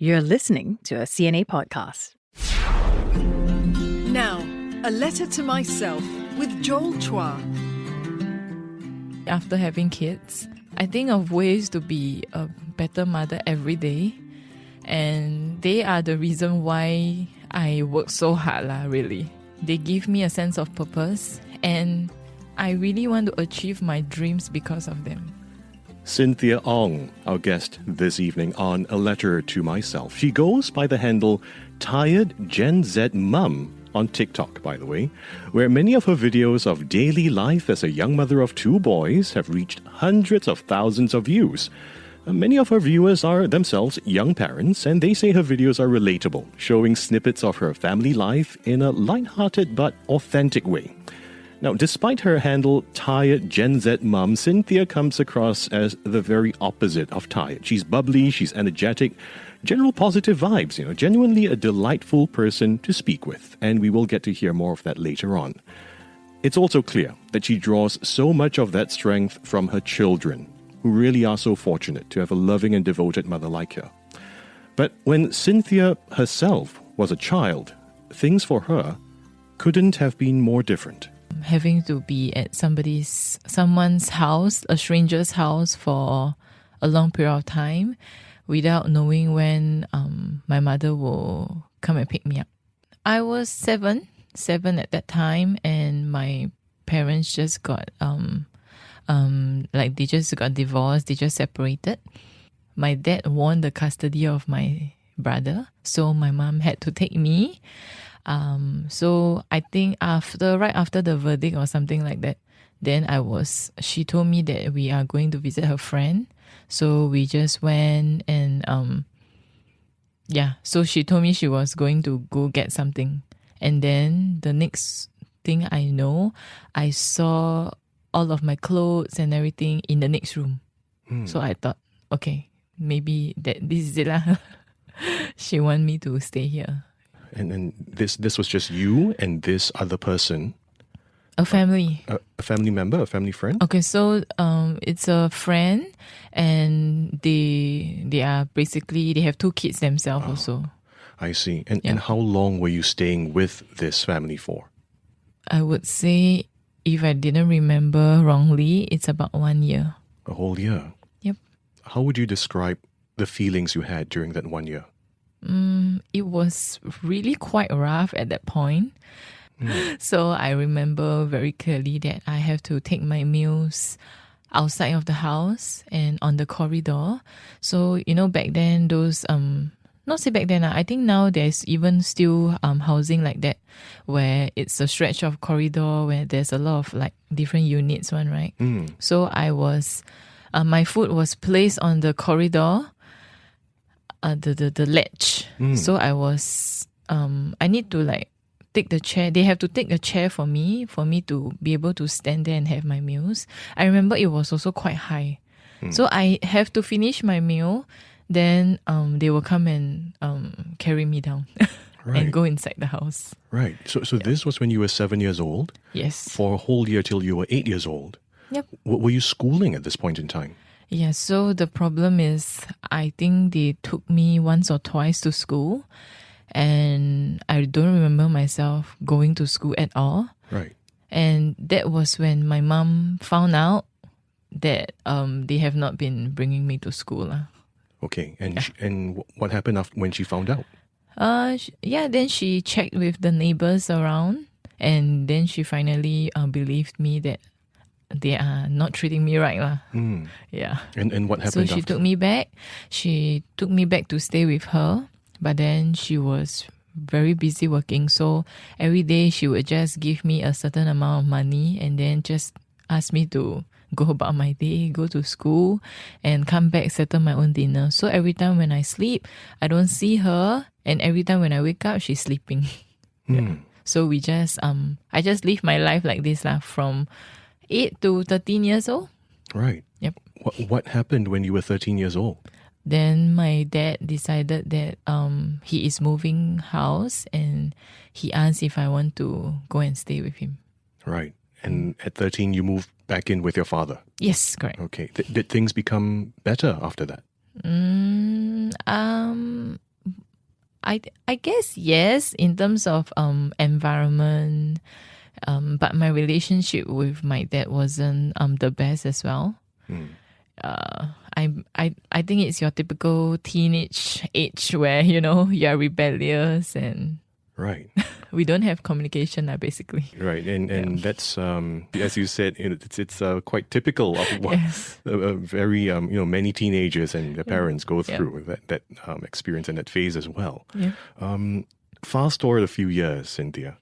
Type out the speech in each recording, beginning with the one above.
You're listening to a CNA podcast. Now, a letter to myself with Joel Chua. After having kids, I think of ways to be a better mother every day. And they are the reason why I work so hard, really. They give me a sense of purpose, and I really want to achieve my dreams because of them. Cynthia Ong, our guest this evening on A Letter to Myself. She goes by the handle tiredgenzmom on TikTok, by the way, where many of her videos of daily life as a young mother of two boys have reached hundreds of thousands of views. Many of her viewers are themselves young parents, and they say her videos are relatable, showing snippets of her family life in a lighthearted but authentic way. Now, despite her handle, Tired Gen Z Mom, Cynthia comes across as the very opposite of tired. She's bubbly, she's energetic, general positive vibes, genuinely a delightful person to speak with. And we will get to hear more of that later on. It's also clear that she draws so much of that strength from her children, who really are so fortunate to have a loving and devoted mother like her. But when Cynthia herself was a child, things for her couldn't have been more different. Having to be at someone's house, a stranger's house for a long period of time without knowing when my mother will come and pick me up. I was seven at that time, and my parents just got they just got divorced, they just separated. My dad won the custody of my brother, so my mom had to take me. So I think right after the verdict or something like that, then she told me that we are going to visit her friend. So we just went and, so she told me she was going to go get something. And then the next thing I know, I saw all of my clothes and everything in the next room. So I thought, okay, maybe this is it lah. She want me to stay here. And this was just you and this other person? A family. A family member, a family friend? Okay, so it's a friend, and they are basically, they have two kids themselves also. I see. And how long were you staying with this family for? I would say, if I didn't remember wrongly, it's about 1 year. A whole year? Yep. How would you describe the feelings you had during that 1 year? It was really quite rough at that point. So I remember very clearly that I have to take my meals outside of the house and on the corridor. So, back then, those, not say back then, I think now there's even still housing like that, where it's a stretch of corridor where there's a lot of different units, right? So I was, my foot was placed on the corridor, the ledge. So I was, I need to take the chair. They have to take a chair for me to be able to stand there and have my meals. I remember it was also quite high. So I have to finish my meal. Then they will come and carry me down and go inside the house. Right. So this was when you were 7 years old? Yes. For a whole year till you were 8 years old? Yep. Were you schooling at this point in time? Yeah, so the problem is, I think they took me once or twice to school, and I don't remember myself going to school at all. Right. And that was when my mom found out that they have not been bringing me to school. Okay, and what happened when she found out? Then she checked with the neighbors around, and then she finally believed me that they are not treating me right. Yeah. And what happened So she after? took me back. She took me back to stay with her. But then she was very busy working. So every day she would just give me a certain amount of money and then just ask me to go about my day, go to school, and come back, settle my own dinner. So every time when I sleep, I don't see her. And every time when I wake up, she's sleeping. Yeah. So we just, I just live my life like this from 8 to 13 years old. Right. Yep. What happened when you were 13 years old? Then my dad decided that he is moving house, and he asked if I want to go and stay with him. Right. And at 13, you moved back in with your father? Yes, correct. Okay. Did things become better after that? I guess yes, in terms of environment, but my relationship with my dad wasn't the best as well. I think it's your typical teenage age where you're rebellious and Right. we don't have communication basically. Right, and that's as you said, it's quite typical of what Yes. very many teenagers and their parents go through that experience and that phase as well. Yeah. Fast forward a few years, Cynthia,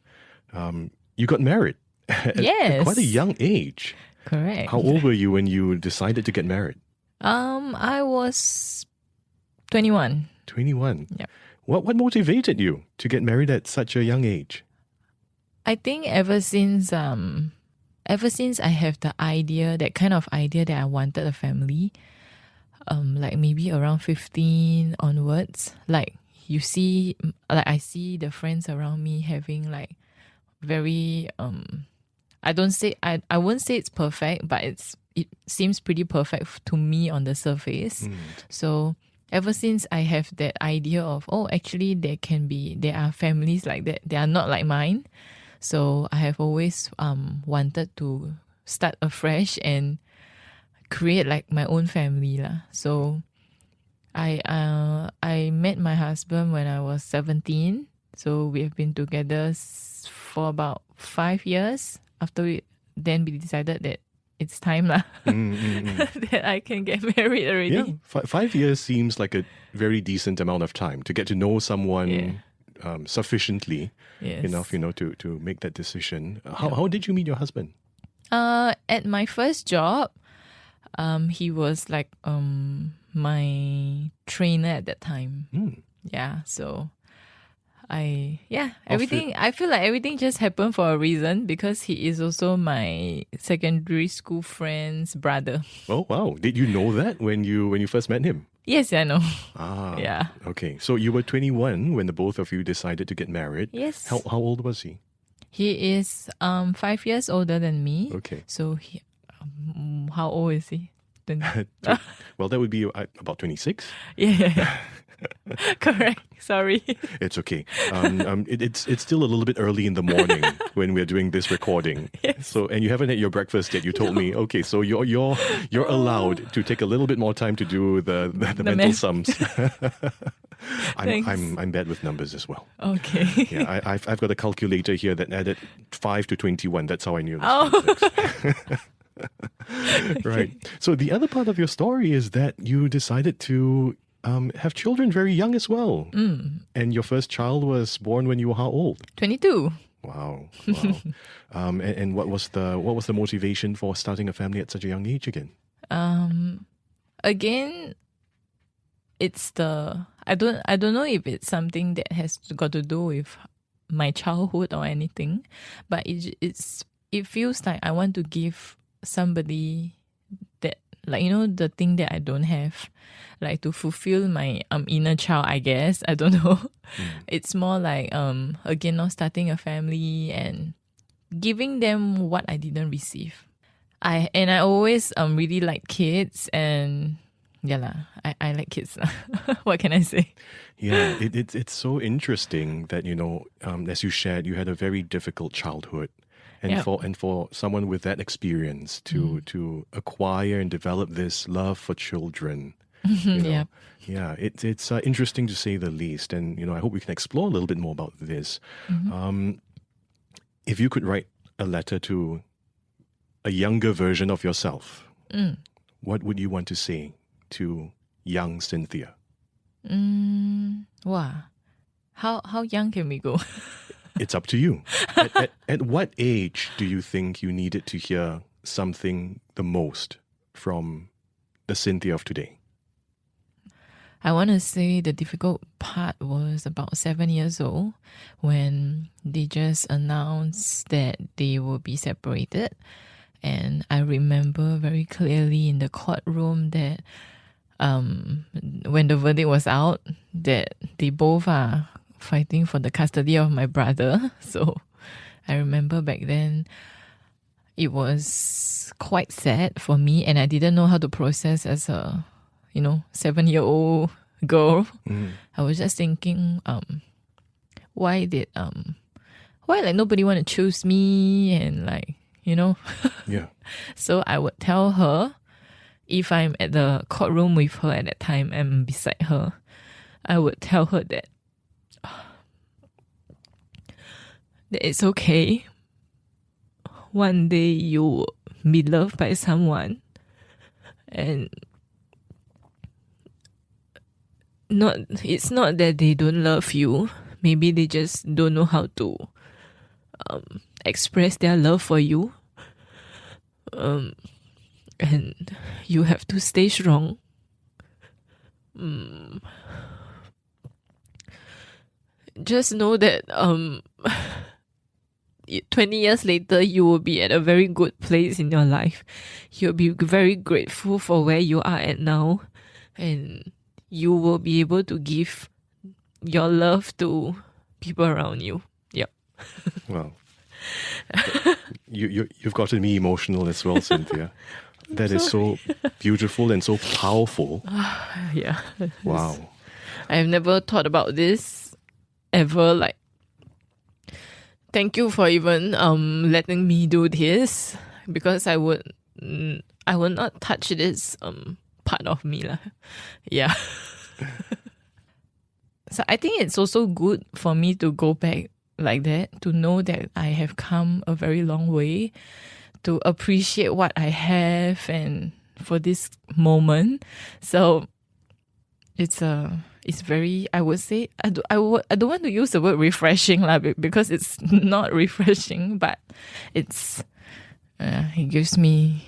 you got married at Yes. quite a young age. Correct. How old were you when you decided to get married? I was 21. 21. Yeah. What motivated you to get married at such a young age? I think ever since I have the idea, that kind of idea that I wanted a family, like maybe around 15 onwards, like you see, like I see the friends around me having like very I won't say it's perfect, but it seems pretty perfect to me on the surface. So ever since I have that idea of, actually there are families like that. They are not like mine. So I have always wanted to start afresh and create like my own family lah. So I met my husband when I was 17. So we have been together for about 5 years. After then we decided that it's time lah that I can get married already. Yeah, 5 years seems like a very decent amount of time to get to know someone sufficiently enough, to make that decision. How did you meet your husband? At my first job, he was like my trainer at that time. Yeah, so everything. I feel like everything just happened for a reason because he is also my secondary school friend's brother. Oh wow! Did you know that when you first met him? Yes, I know. Yeah. Okay, so you were 21 when the both of you decided to get married. Yes. How old was he? He is 5 years older than me. Okay. So he, how old is he? Well, that would be about 26. Yeah. Correct. Sorry. It's okay. It's still a little bit early in the morning when we're doing this recording. Yes. So, and you haven't had your breakfast yet. You told me, okay, so you're allowed to take a little bit more time to do the mental math. sums. Thanks. I'm bad with numbers as well. Okay. Yeah, I've got a calculator here that added 5 to 21. That's how I knew. Right. So the other part of your story is that you decided to have children very young as well. And your first child was born when you were how old? 22. Wow. And what was the motivation for starting a family at such a young age again? Again, it's I don't know if it's something that has got to do with my childhood or anything, but it feels like I want to give somebody that, like, the thing that I don't have, like to fulfill my inner child, I guess. I don't know. It's more like again, not starting a family and giving them what I didn't receive. I always really like kids, and I like kids. What can I say? Yeah, it's so interesting that as you shared, you had a very difficult childhood. And for someone with that experience to acquire and develop this love for children, it's interesting to say the least. And I hope we can explore a little bit more about this. If you could write a letter to a younger version of yourself, what would you want to say to young Cynthia? Wow, how young can we go? It's up to you. At what age do you think you needed to hear something the most from the Cynthia of today? I want to say the difficult part was about 7 years old when they just announced that they will be separated. And I remember very clearly in the courtroom that when the verdict was out, that they both are fighting for the custody of my brother. So I remember back then it was quite sad for me, and I didn't know how to process as a 7-year-old girl. I was just thinking, why like nobody want to choose me, and like, you know. Yeah. So I would tell her, if I'm at the courtroom with her at that time and beside her, I would tell her that it's okay. One day you will be loved by someone, and it's not that they don't love you. Maybe they just don't know how to express their love for you. And you have to stay strong. Just know that 20 years later, you will be at a very good place in your life. You'll be very grateful for where you are at now, and you will be able to give your love to people around you. Yep. Well, you've gotten me emotional as well, Cynthia. That is so beautiful and so powerful. Yeah. Wow. I've never thought about this ever. Like, thank you for even letting me do this, because I will not touch this part of me lah. Yeah. So I think it's also good for me to go back like that, to know that I have come a very long way, to appreciate what I have, and for this moment. So it's very, I would say, I don't want to use the word refreshing lah, because it's not refreshing, but it gives me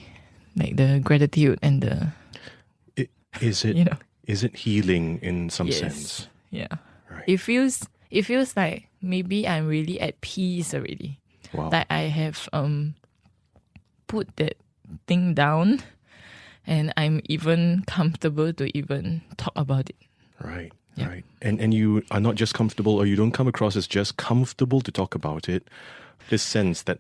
like the gratitude and the is it healing in some sense? Yeah. Right. It feels like maybe I'm really at peace already. Wow. That I have put that thing down, and I'm even comfortable to even talk about it. Right. Yeah. Right. And you are not just comfortable, or you don't come across as just comfortable to talk about it. This sense that,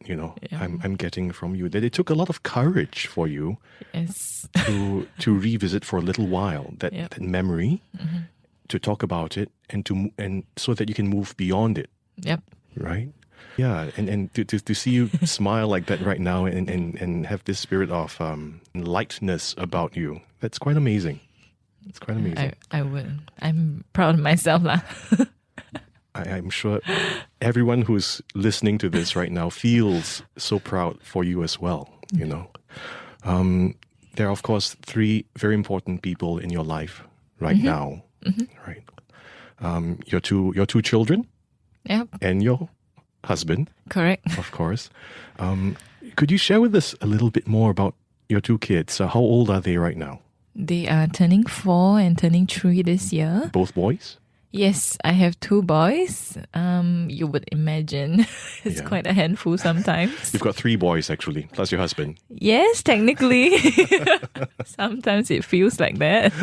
I'm getting from you, that it took a lot of courage for you Yes. to revisit for a little while that memory, to talk about it, and so that you can move beyond it. Yep. Right? Yeah, and to see you smile like that right now, and have this spirit of lightness about you, that's quite amazing. It's quite amazing. I'm proud of myself lah. I'm sure everyone who's listening to this right now feels so proud for you as well. There are, of course, 3 very important people in your life right now. Right. Your two children. Yep. And your husband. Correct. Of course. Could you share with us a little bit more about your 2 kids? How old are they right now? They are turning 4 and turning 3 this year. Both boys? Yes, I have 2 boys. You would imagine it's quite a handful sometimes. You've got 3 boys, actually, plus your husband. Yes, technically. Sometimes it feels like that.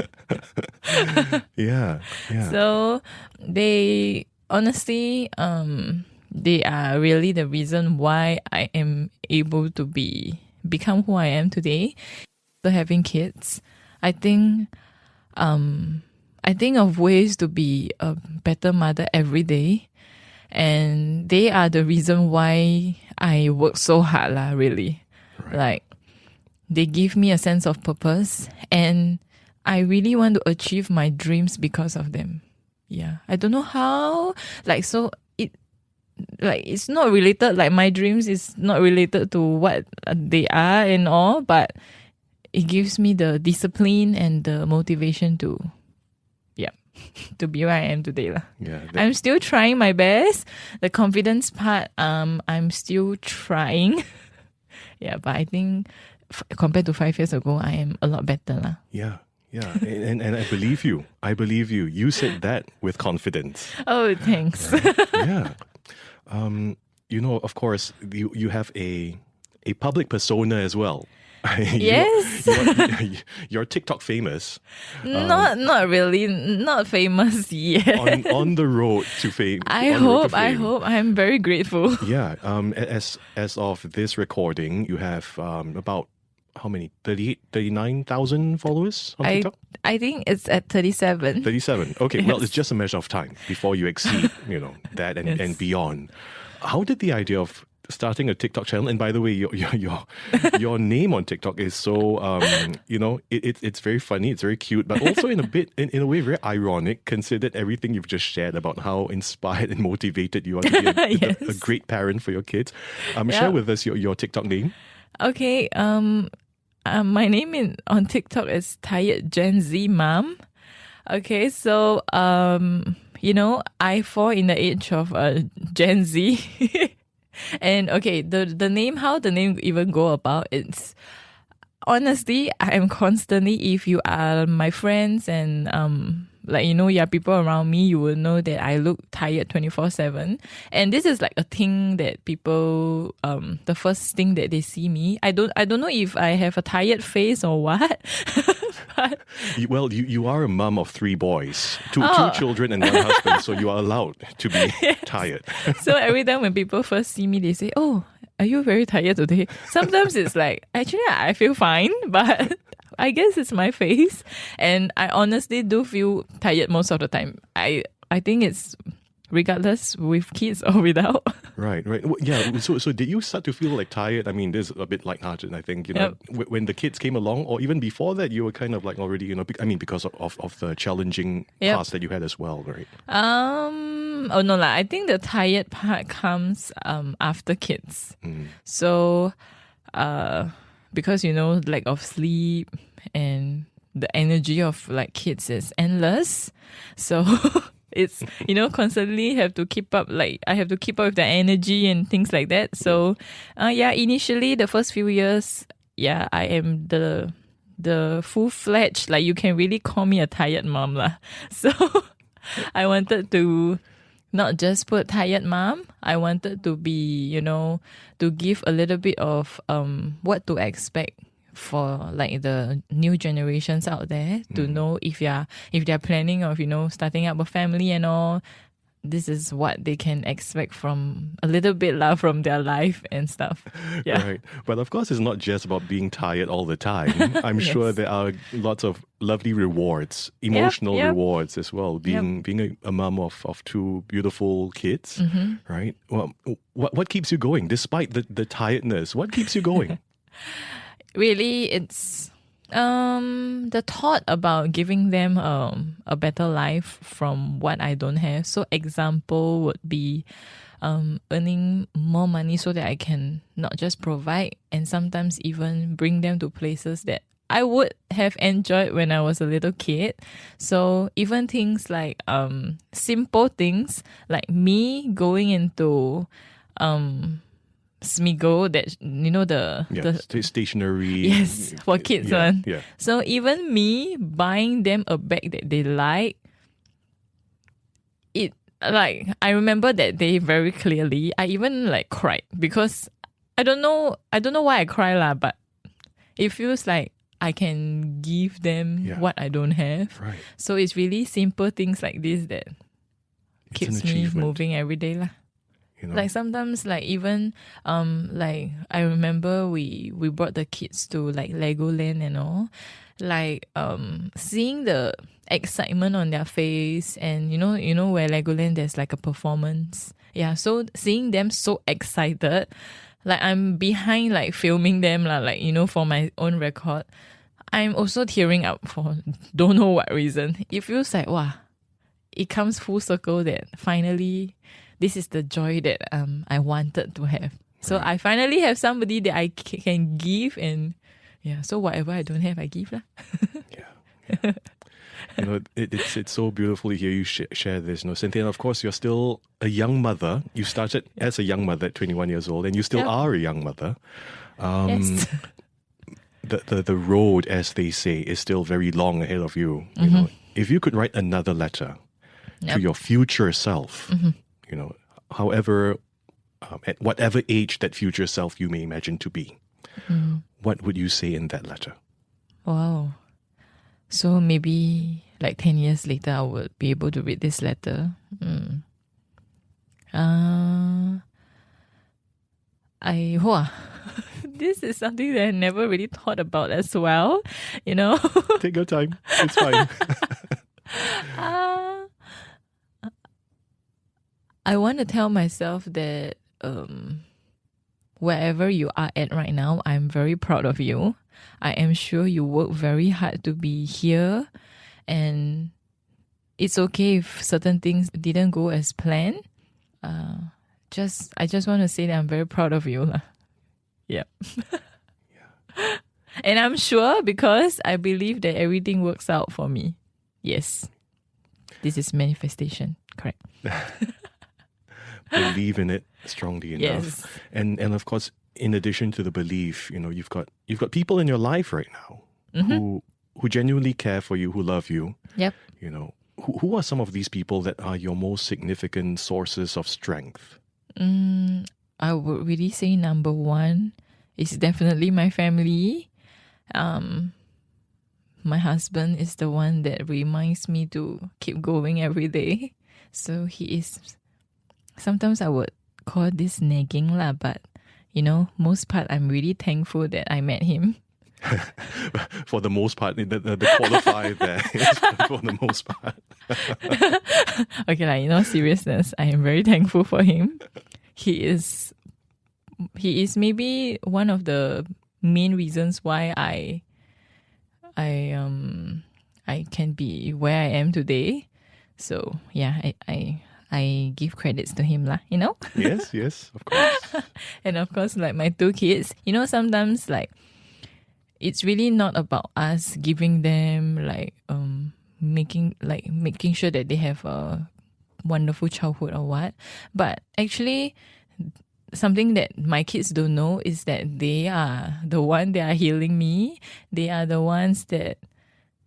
Yeah. So they honestly, they are really the reason why I am able to become who I am today. So having kids, I think of ways to be a better mother every day, and they are the reason why I work so hard lah, really. Right. Like, they give me a sense of purpose, and I really want to achieve my dreams because of them. Yeah. I don't know how, it's not related, like my dreams is not related to what they are and all, but it gives me the discipline and the motivation to be where I am today lah. Yeah. I'm still trying my best. The confidence part, I'm still trying. Yeah, but I think compared to 5 years ago, I am a lot better lah. Yeah. And I believe you. You said that with confidence. Oh, thanks. Yeah. Of course, you have a public persona as well. Yes. You're TikTok famous. Not really, not famous yet. On the road to fame. I hope. I'm very grateful. Yeah. As of this recording, you have about how many? 38, 39,000 followers on TikTok? I think it's at 37. 37. Okay, well, it's just a measure of time before you exceed, that and, Yes. and beyond. How did the idea of starting a TikTok channel, and by the way, your name on TikTok is so, it's very funny, it's very cute, but also in a way, very ironic, considered everything you've just shared about how inspired and motivated you are to be a Yes. great parent for your kids. Share with us your TikTok name. Okay, my name on TikTok is tiredgenzmom. Okay, so I fall in the age of Gen Z. And okay, the name, how the name even go about, it's honestly, I am constantly, if you are my friends and you are people around me, you will know that I look tired 24/7. And this is like a thing that people, the first thing that they see me, I don't know if I have a tired face or what. But You are a mum of 3 boys, two children and 1 husband, so you are allowed to be tired. so every time when people first see me, they say, "Oh, are you very tired today?" Sometimes it's like, actually, I feel fine, but I guess it's my face. And I honestly do feel tired most of the time. I think it's regardless with kids or without. Right. Yeah. So did you start to feel like tired? I mean, this is a bit lighthearted, I think, Yep. when the kids came along, or even before that, you were kind of like already, because of the challenging Yep. past that you had as well, right? Oh no lah. I think the tired part comes after kids. So because lack of sleep and the energy of like kids is endless. So it's constantly have to keep up, like I have to keep up with the energy and things like that. So initially the first few years, I am the full-fledged, like you can really call me a tired mom lah. So I wanted to not just put tired mom. I wanted to be, to give a little bit of what to expect for like the new generations out there to know if they're planning of, starting up a family and all, this is what they can expect from a little bit from their life and stuff. Yeah. Right. But of course, it's not just about being tired all the time. I'm Yes. sure there are lots of lovely rewards, emotional Yep. rewards as well. Being a mom of 2 beautiful kids, right? Well, what keeps you going despite the tiredness? What keeps you going? Really, it's the thought about giving them a better life from what I don't have. So example would be earning more money so that I can not just provide and sometimes even bring them to places that I would have enjoyed when I was a little kid. So even things like simple things like me going into Smiggle, that the Stationery. yes, for kids Yeah, one. yeah. So even me buying them a bag that they like, it like I remember that day very clearly. I even like cried because I don't know why I cry lah, but it feels like I can give them Yeah. what I don't have. Right. So it's really simple things like this that It's an keeps me achievement. moving every day lah. You know? Like sometimes, like even like I remember we brought the kids to like Legoland and all, like seeing the excitement on their face, and you know where Legoland there's like a performance. Yeah, so seeing them so excited, like I'm behind like filming them lah, like for my own record. I'm also tearing up for don't know what reason. It feels like wow, it comes full circle that finally this is the joy that I wanted to have. So I finally have somebody that I can give, and so whatever I don't have, I give lah. Yeah. It's so beautiful to hear you share this. Cynthia, and of course, you're still a young mother. You started as a young mother at 21 years old, and you still Yep. are a young mother. Yes. The road, as they say, is still very long ahead of you. If you could write another letter to your future self, however, at whatever age that future self you may imagine to be, what would you say in that letter? Wow. So maybe like 10 years later, I would be able to read this letter. this is something that I never really thought about as well, you know. Take your time. It's fine. I want to tell myself that wherever you are at right now, I'm very proud of you. I am sure you work very hard to be here, and it's okay if certain things didn't go as planned. I just want to say that I'm very proud of you. Yeah. And I'm sure because I believe that everything works out for me. Yes. This is manifestation. Correct. Believe in it strongly enough. Yes. And of course, in addition to the belief, you've got people in your life right now who genuinely care for you, who love you. Yep. Who are some of these people that are your most significant sources of strength? I would really say number one is definitely my family. My husband is the one that reminds me to keep going every day. So he is, sometimes I would call this nagging lah, but most part I'm really thankful that I met him. For the most part, the qualifier there is for the most part. Okay, seriousness, I am very thankful for him. He is maybe one of the main reasons why I can be where I am today. So yeah, I give credits to him lah, Yes, of course. And of course, like my two kids, sometimes like it's really not about us giving them making sure that they have a wonderful childhood or what. But actually, something that my kids don't know is that they are the one that are healing me. They are the ones that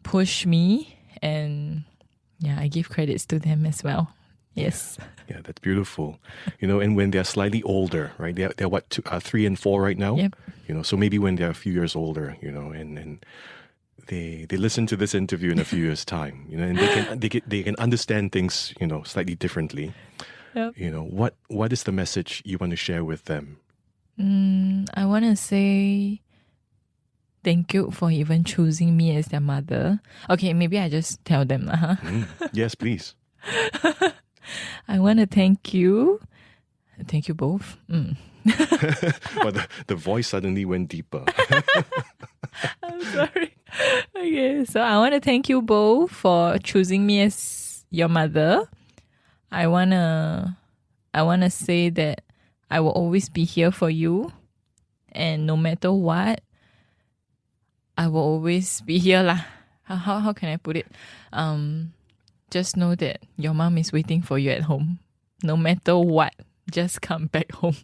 push me, and yeah, I give credits to them as well. Yes. Yeah, that's beautiful. And when they're slightly older, right? They're what, 3 and 4 right now? Yep. So maybe when they're a few years older, and they listen to this interview in a few years' time, and they can understand things, slightly differently. Yep. What is the message you want to share with them? I want to say thank you for even choosing me as their mother. Okay, maybe I just tell them. Yes, please. I want to thank you. Thank you both. But the voice suddenly went deeper. I'm sorry. Okay, so I want to thank you both for choosing me as your mother. I wanna say that I will always be here for you, and no matter what, I will always be here lah. How can I put it? Just know that your mom is waiting for you at home. No matter what, just come back home.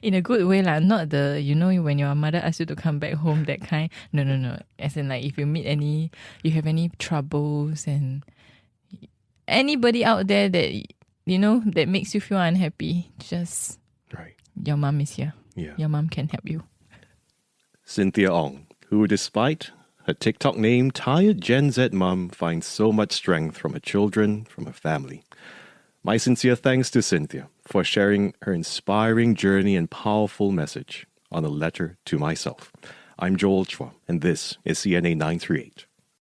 In a good way lah, not the, when your mother asks you to come back home, that kind. No. As in like if you have any troubles and anybody out there that, that makes you feel unhappy, just, right. Your mom is here. Yeah. Your mom can help you. Cynthia Ong, who despite her TikTok name, Tired Gen Z Mom, finds so much strength from her children, from her family. My sincere thanks to Cynthia for sharing her inspiring journey and powerful message on a letter to myself. I'm Joel Chua, and this is CNA 938.